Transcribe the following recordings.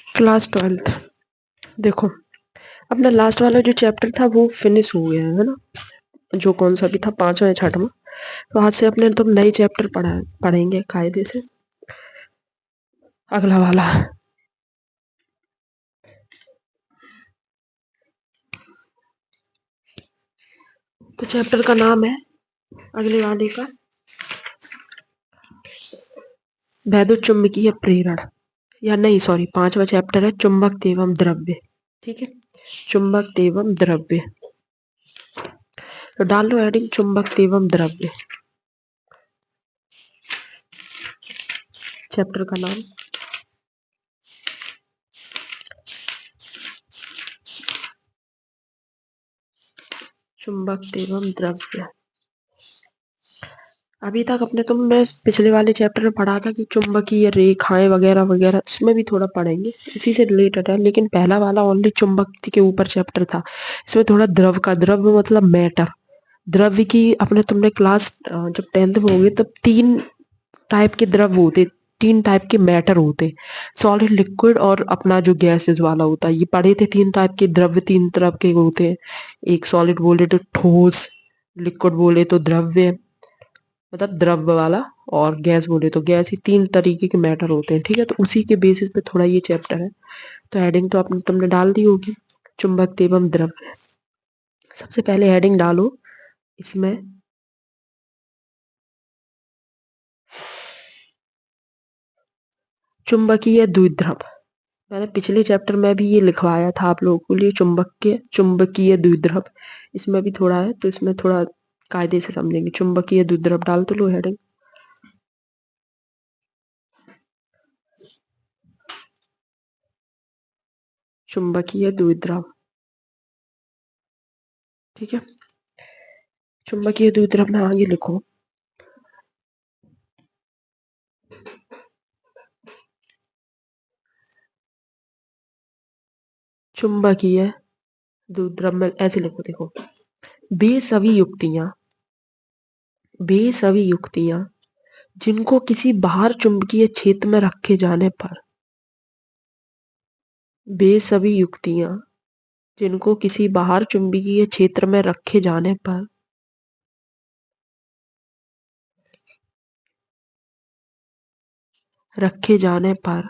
Class 12th। देखो, अपना last वाला जो चैप्टर था वो फिनिश हो गया है ना, जो कौन सा भी था, पांचवा या छठवां। तो आज से अपने तो नए चैप्टर पढ़ेंगे कायदे से। अगला वाला तो चैप्टर का नाम है अगले वाले का वैद्युतचुम्बकीय प्रेरण, या नहीं सॉरी, पांचवा चैप्टर है चुंबक एवं द्रव्य। ठीक है, चुंबक एवं द्रव्य। तो डाल लो हेडिंग चुंबक एवं द्रव्य, चैप्टर का नाम। चुंबक एवं द्रव्य। अभी तक अपने तुमने पिछले वाले चैप्टर में पढ़ा था कि चुंबकीय रेखाएं वगैरह वगैरह, इसमें भी थोड़ा पढ़ेंगे, इसी से रिलेटेड है। लेकिन पहला वाला ओनली चुंबक के ऊपर चैप्टर था। इसमें थोड़ा द्रव का, द्रव मतलब मैटर, द्रव्य की अपने तुमने क्लास जब 10th में होगी तब तीन टाइप के द्रव होते, तीन टाइप के मैटर होते, सॉलिड, लिक्विड और अपना जो गैसेस वाला होता है, ये पढ़े थे। तीन टाइप के द्रव्य, तीन तरह के होते हैं। एक सॉलिड बोले तो ठोस, लिक्विड बोले तो द्रव्य मतलब द्रव्य वाला, और गैस बोले तो गैस। ही तीन तरीके के मैटर होते हैं। ठीक है, तो उसी के बेसिस पे थोड़ा ये चैप्टर है। तो हेडिंग तो अपने तुमने डाल दी होगी, चुंबक एवं द्रव्य। सबसे पहले हेडिंग डालो इसमें चुंबकीय द्विध्रुव। मैंने पिछले चैप्टर में भी ये लिखवाया था आप लोगों के लिए, चुंबकीय द्विध्रुव। इसमें भी थोड़ा है, तो इसमें थोड़ा कायदे से समझेंगे। चुंबकीय द्विध्रुव डाल तो लो हेडिंग। चुंबकीय द्विध्रुव। ठीक है, चुंबकीय द्विध्रुव में आगे लिखो चुंबकीय द्विध्रुव में ऐसे लिखो, देखो, वे सभी युक्तियां, वे सभी युक्तियां जिनको किसी बाहर चुंबकीय क्षेत्र में रखे जाने पर, वे सभी युक्तियां जिनको किसी बाहर चुंबकीय क्षेत्र में रखे जाने पर रखे जाने पर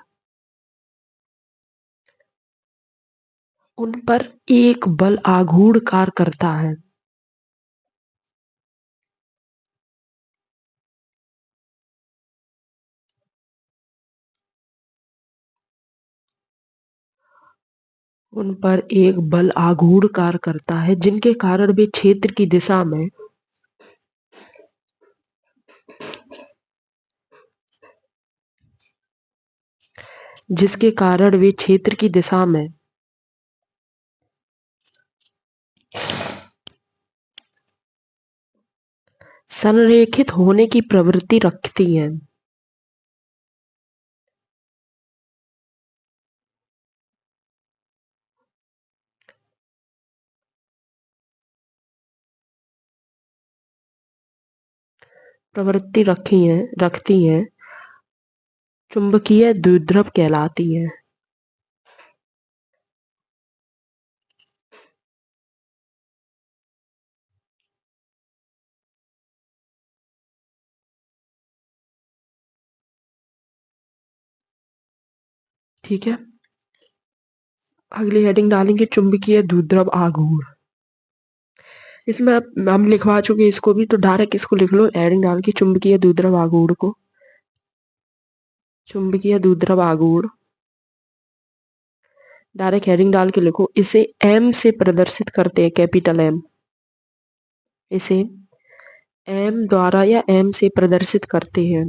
उन पर एक बल आघूर्ण कार्य करता है। उन पर एक बल आघूर्ण कार्य करता है जिनके कारण वे क्षेत्र की दिशा में जिसके कारण वे क्षेत्र की दिशा में संरेखित होने की प्रवृत्ति रखती हैं। प्रवृत्ति रखती हैं, चुंबकीय द्विध्रुव कहलाती है। ठीक है, अगली हेडिंग डालेंगे चुंबकीय द्विध्रुव आघूर्ण। इसमें अब हम लिखवा चुके इसको भी, तो डायरेक्ट इसको लिख लो हेडिंग डाल के, चुंबकीय द्विध्रुव आघूर्ण को, चुंबकीय द्विध्रुव आघूर्ण डायरेक्ट हेडिंग डाल के लिखो। इसे एम से प्रदर्शित करते हैं, कैपिटल एम। इसे एम द्वारा या एम से प्रदर्शित करते हैं।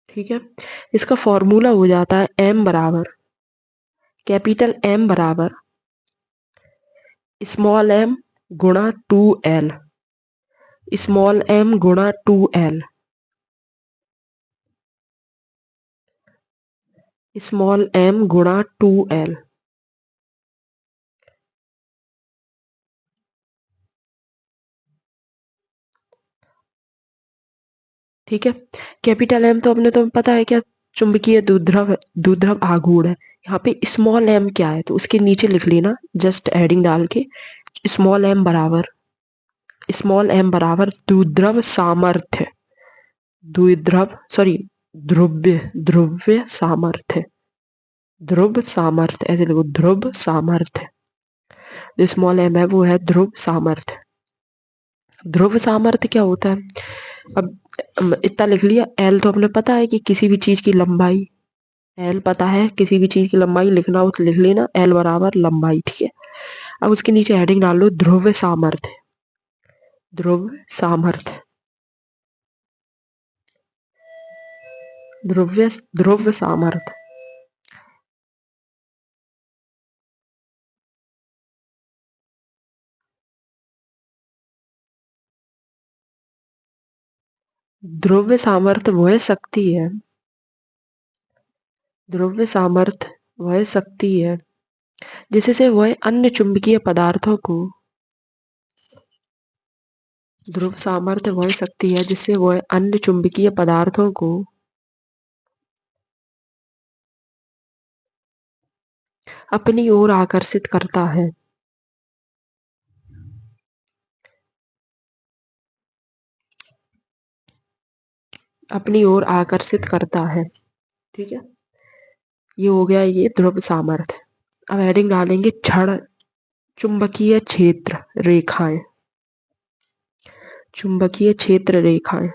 ठीक है, इसका फॉर्मूला हो जाता है एम बराबर, कैपिटल एम बराबर स्मॉल एम गुणा 2L, स्मॉल एम गुणा 2L, स्मॉल एम गुणा 2L। ठीक है। कैपिटल एम तो अपने तुम्हें पता है क्या, चुंबकीय द्विध्रुव द्विध्रुव आघूर्ण है। यहाँ पे स्मॉल एम क्या है तो उसके नीचे लिख लेना, जस्ट एडिंग डाल के, स्मॉल एम बराबर द्विध्रुव सामर्थ्य, द्विध्रुव सॉरी ध्रुव्य ध्रुव्य सामर्थ्य, ध्रुव सामर्थ्य ऐसे लिखो, ध्रुव सामर्थ्य। जो स्मॉल एम है वो है ध्रुव सामर्थ्य। ध्रुव सामर्थ्य क्या होता है, अब इतना लिख लिया। एल तो अपने पता है कि किसी भी चीज की लंबाई, एल पता है, किसी भी चीज की लंबाई लिखना हो तो लिख लेना, एल बराबर लंबाई, ठीक है। अब उसके नीचे हेडिंग डाल लो ध्रुव सामर्थ्य, ध्रुव सामर्थ्य, ध्रुव्य ध्रुव सामर्थ्य। ध्रुव सामर्थ्य वह शक्ति है, ध्रुव सामर्थ्य वह शक्ति है जिससे वह अन्य चुंबकीय पदार्थों को, ध्रुव सामर्थ्य वह शक्ति है जिससे वह अन्य चुंबकीय पदार्थों को अपनी ओर आकर्षित करता है। अपनी ओर आकर्षित करता है, ठीक है। ये हो गया ये ध्रुव सामर्थ्य। अब हेडिंग डालेंगे क्षण चुंबकीय क्षेत्र रेखाएं, चुंबकीय क्षेत्र रेखाएं।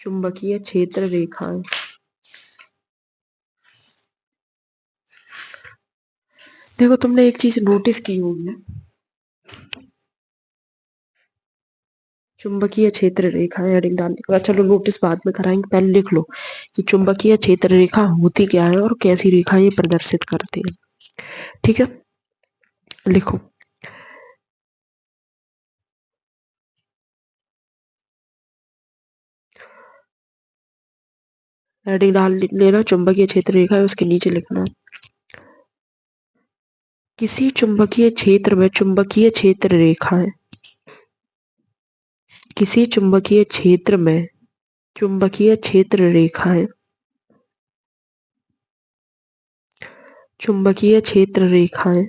चुंबकीय क्षेत्र रेखाएं। देखो तुमने एक चीज नोटिस की होगी, चुंबकीय क्षेत्र रेखाएं हेडिंग डालने के बाद, चलो नोटिस बाद में कराएंगे, पहले लिख लो कि चुंबकीय क्षेत्र रेखा होती क्या है और कैसी रेखाएं ये प्रदर्शित करती है, ठीक है। लिखो, हेडिंग डाल लेना चुंबकीय क्षेत्र रेखा है, उसके नीचे लिखना किसी चुंबकीय क्षेत्र में चुंबकीय क्षेत्र रेखाएं, किसी चुंबकीय क्षेत्र में चुंबकीय क्षेत्र रेखाएं, चुंबकीय क्षेत्र रेखाएं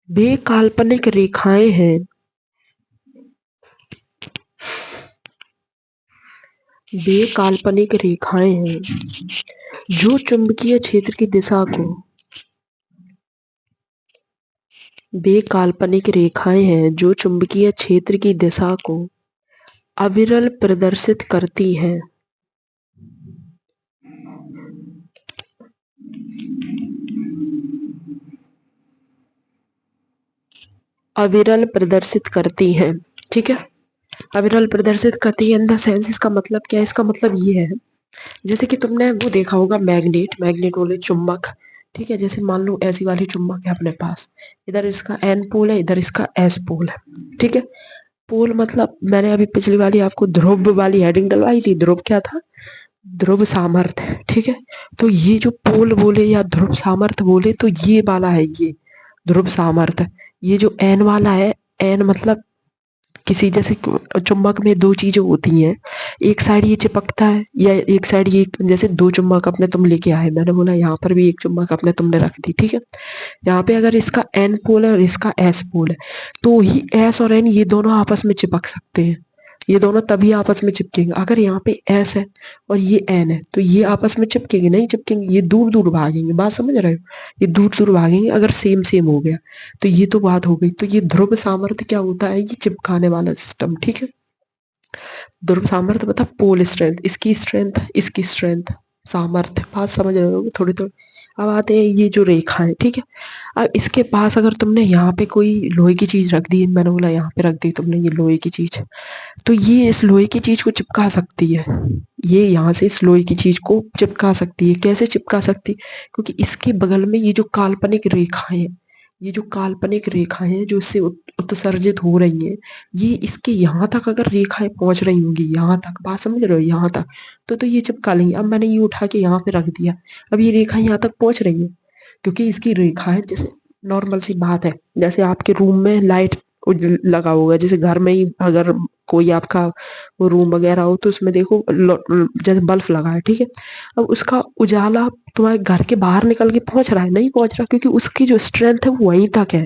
वे काल्पनिक रेखाएं हैं, वे काल्पनिक रेखाएं हैं जो चुंबकीय क्षेत्र की दिशा को, वे काल्पनिक रेखाएं हैं जो चुंबकीय क्षेत्र की दिशा को अविरल प्रदर्शित करती हैं, अविरल प्रदर्शित करती हैं, ठीक है। अविरल प्रदर्शित करती है इन द सेंस, इसका मतलब क्या है, इसका मतलब ये है जैसे कि तुमने वो देखा होगा मैग्नेट, मैग्नेट बोले चुंबक, ठीक है। जैसे मान लो ऐसी वाली चुंबक है अपने पास, इधर इसका एन पोल है, इधर इसका एस पोल है, ठीक है। पोल मतलब मैंने अभी पिछली वाली आपको ध्रुव वाली हेडिंग डलवाई थी, ध्रुव क्या था, ध्रुव सामर्थ्य, ठीक है। तो ये जो पोल बोले या ध्रुव सामर्थ्य बोले तो ये वाला है, ये ध्रुव सामर्थ्य। ये जो एन वाला है, एन मतलब किसी जैसे चुंबक में दो चीजें होती हैं, एक साइड ये चिपकता है या एक साइड ये, जैसे दो चुंबक अपने तुम लेके आए, मैंने बोला यहाँ पर भी एक चुंबक अपने तुमने रख दी, ठीक है। यहाँ पे अगर इसका एन पोल है और इसका एस पोल है तो ही एस और एन ये दोनों आपस में चिपक सकते हैं, ये दोनों तभी आपस में चिपकेंगे। अगर यहाँ पे एस है और ये एन है तो ये आपस में चिपकेंगे नहीं, चिपकेंगे, ये दूर दूर भागेंगे, बात समझ रहे हो, ये दूर दूर भागेंगे अगर सेम सेम हो गया तो। ये तो बात हो गई, तो ये ध्रुव सामर्थ्य क्या होता है, ये चिपकाने वाला सिस्टम, ठीक है। ध्रुव सामर्थ्य मतलब पोल स्ट्रेंथ, इसकी स्ट्रेंथ सामर्थ्य, बात समझ रहे हो थोड़ी थोड़ी। अब आते हैं ये जो रेखा है, ठीक है। अब इसके पास अगर तुमने यहाँ पे कोई लोहे की चीज रख दी, मैंने बोला यहाँ पे रख दी तुमने ये लोहे की चीज, तो ये इस लोहे की चीज को चिपका सकती है, ये यहाँ से इस लोहे की चीज को चिपका सकती है। कैसे चिपका सकती है, क्योंकि इसके बगल में ये जो काल्पनिक रेखाएं हैं, ये जो काल्पनिक रेखाएं हैं जो इससे उत्सर्जित हो रही हैं, ये इसके यहाँ तक अगर रेखाएं पहुंच रही होंगी, यहाँ तक, बात समझ रहे हो, यहाँ तक, तो ये चिपका लेंगे। अब मैंने ये उठा के यहाँ पे रख दिया, अब ये रेखा यहाँ तक पहुंच रही है क्योंकि इसकी रेखा है, जैसे नॉर्मल सी बात है। जैसे आपके रूम में लाइट लगा होगा, जैसे घर में ही अगर कोई आपका वो रूम वगैरह हो तो उसमें देखो जैसे बल्ब लगा है, ठीक है। अब उसका उजाला तुम्हारे घर के बाहर निकल के पहुंच रहा है, नहीं पहुंच रहा, क्योंकि उसकी जो स्ट्रेंथ है वो वहीं तक है।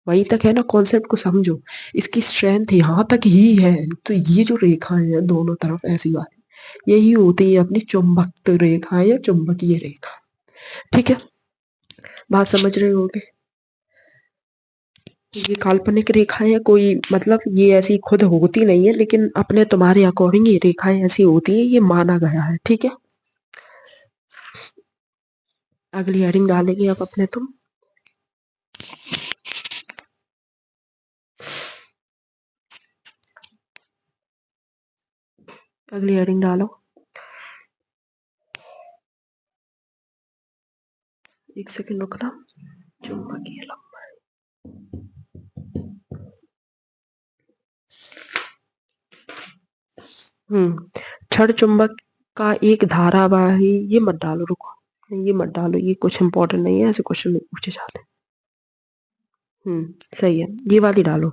वहीं तक है ना, कॉन्सेप्ट को समझो। इसकी स्ट्रेंथ यहाँ तक ही है। तो ये जो रेखाएं हैं दोनों तरफ, ऐसी बात है, यही होती है अपनी चुंबक रेखा या चुंबकीय रेखा। ठीक है, बात समझ रहे होगे। ये काल्पनिक रेखाएं हैं, कोई मतलब ये ऐसी खुद होती नहीं है, लेकिन अपने तुम्हारे अकॉर्डिंग ये रेखाएं ऐसी होती हैं, ये माना गया है। ठीक है, अगली हेडिंग डालेंगे अब अपने तुम। अगली हेडिंग डालो। एक सेकंड रुकना। चुंबकीय लंबाई। क्षण चुंबक का एक धारावाही, ये मत डालो, रुको, ये मत डालो, ये कुछ इंपॉर्टेंट नहीं है, ऐसे क्वेश्चन नहीं पूछे जाते। सही है, ये वाली डालो।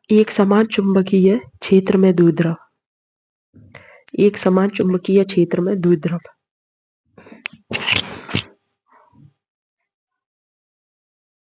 एक समान चुंबकीय क्षेत्र में द्विध्रुव। एक समान चुंबकीय क्षेत्र में द्विध्रुव।